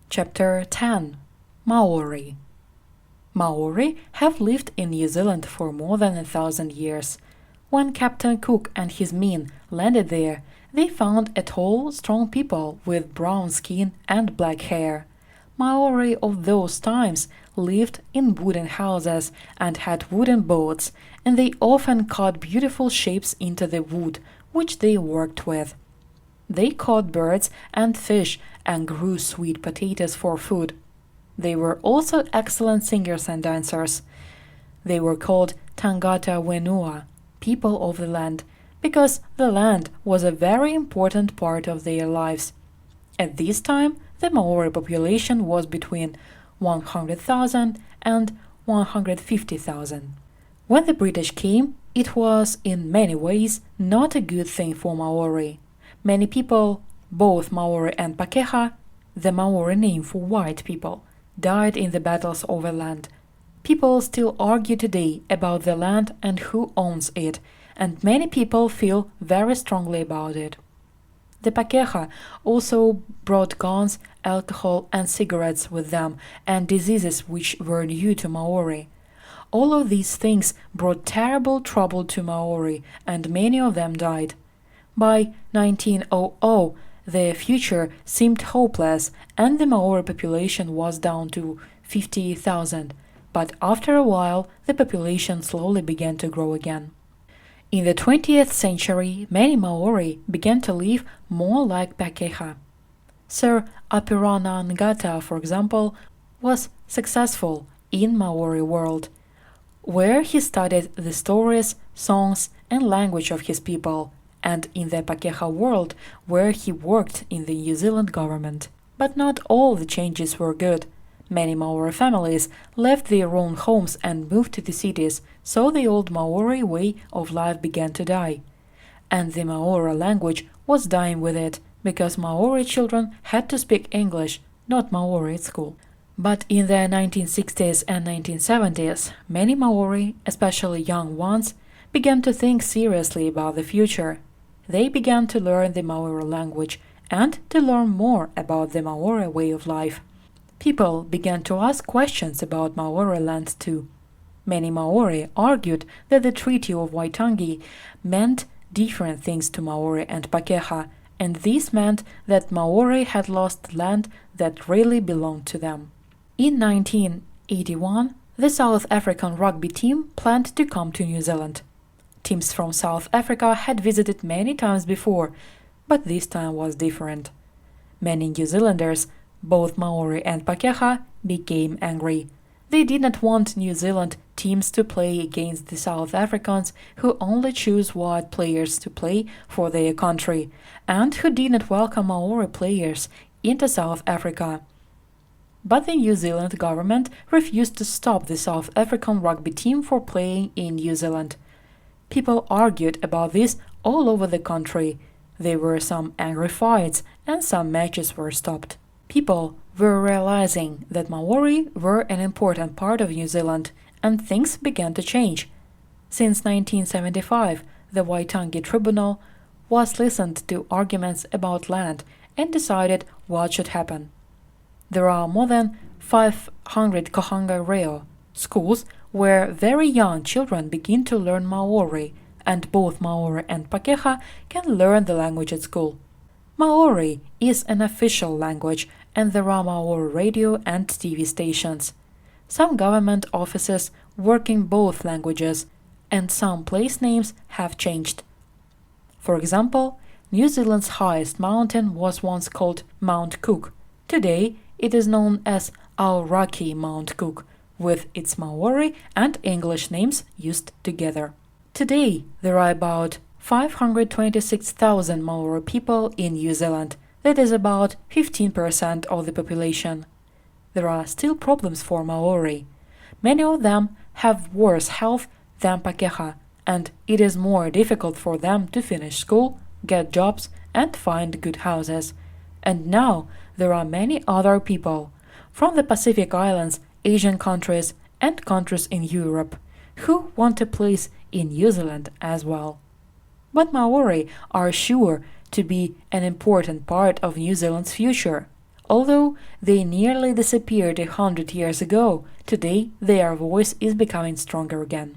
Chapter 10 Maori. Maori have lived in New Zealand for more than 1,000 years. When Captain Cook and his men landed there, they found a tall, strong people with brown skin and black hair. Maori of those times lived in wooden houses and had wooden boats, and they often cut beautiful shapes into the wood, which they worked with. They caught birds and fish and grew sweet potatoes for food. They were also excellent singers and dancers. They were called Tangata Wenua, people of the land, because the land was a very important part of their lives. At this time, the Maori population was between 100,000 and 150,000. When the British came, it was in many ways not a good thing for Maori. Many people, both Maori and Pakeha, the Maori name for white people, died in the battles over land. People still argue today about the land and who owns it, and many people feel very strongly about it. The Pakeha also brought guns, alcohol and cigarettes with them, and diseases which were new to Maori. All of these things brought terrible trouble to Maori, and many of them died. By 1900, the future seemed hopeless, and the Maori population was down to 50,000, but after a while the population slowly began to grow again. In the 20th century, many Maori began to live more like Pakeha. Sir Apirana Ngata, for example, was successful in Maori world, where he studied the stories, songs and language of his people, and in the Pakeha world, where he worked in the New Zealand government. But not all the changes were good. Many Maori families left their own homes and moved to the cities, so the old Maori way of life began to die. And the Maori language was dying with it, because Maori children had to speak English, not Maori at school. But in the 1960s and 1970s, many Maori, especially young ones, began to think seriously about the future. They began to learn the Maori language and to learn more about the Maori way of life. People began to ask questions about Maori land too. Many Maori argued that the Treaty of Waitangi meant different things to Maori and Pakeha, and this meant that Maori had lost land that really belonged to them. In 1981, the South African rugby team planned to come to New Zealand. Teams from South Africa had visited many times before, but this time was different. Many New Zealanders, both Maori and Pakeha, became angry. They did not want New Zealand teams to play against the South Africans who only choose white players to play for their country, and who did not welcome Maori players into South Africa. But the New Zealand government refused to stop the South African rugby team from playing in New Zealand. People argued about this all over the country. There were some angry fights and some matches were stopped. People were realizing that Maori were an important part of New Zealand, and things began to change. Since 1975, the Waitangi Tribunal was listened to arguments about land and decided what should happen. There are more than 500 kohanga reo schools where very young children begin to learn Maori, and both Maori and Pakeha can learn the language at school. Maori is an official language, and there are Maori radio and TV stations. Some government offices work in both languages, and some place names have changed. For example, New Zealand's highest mountain was once called Mount Cook. Today, it is known as Aoraki Mount Cook, with its Maori and English names used together. Today, there are about 526,000 Maori people in New Zealand. That is about 15% of the population. There are still problems for Maori. Many of them have worse health than Pakeha, and it is more difficult for them to finish school, get jobs, and find good houses. And now there are many other people from the Pacific Islands, Asian countries, and countries in Europe who want a place in New Zealand as well. But Maori are sure to be an important part of New Zealand's future. Although they nearly disappeared 100 years ago, today their voice is becoming stronger again.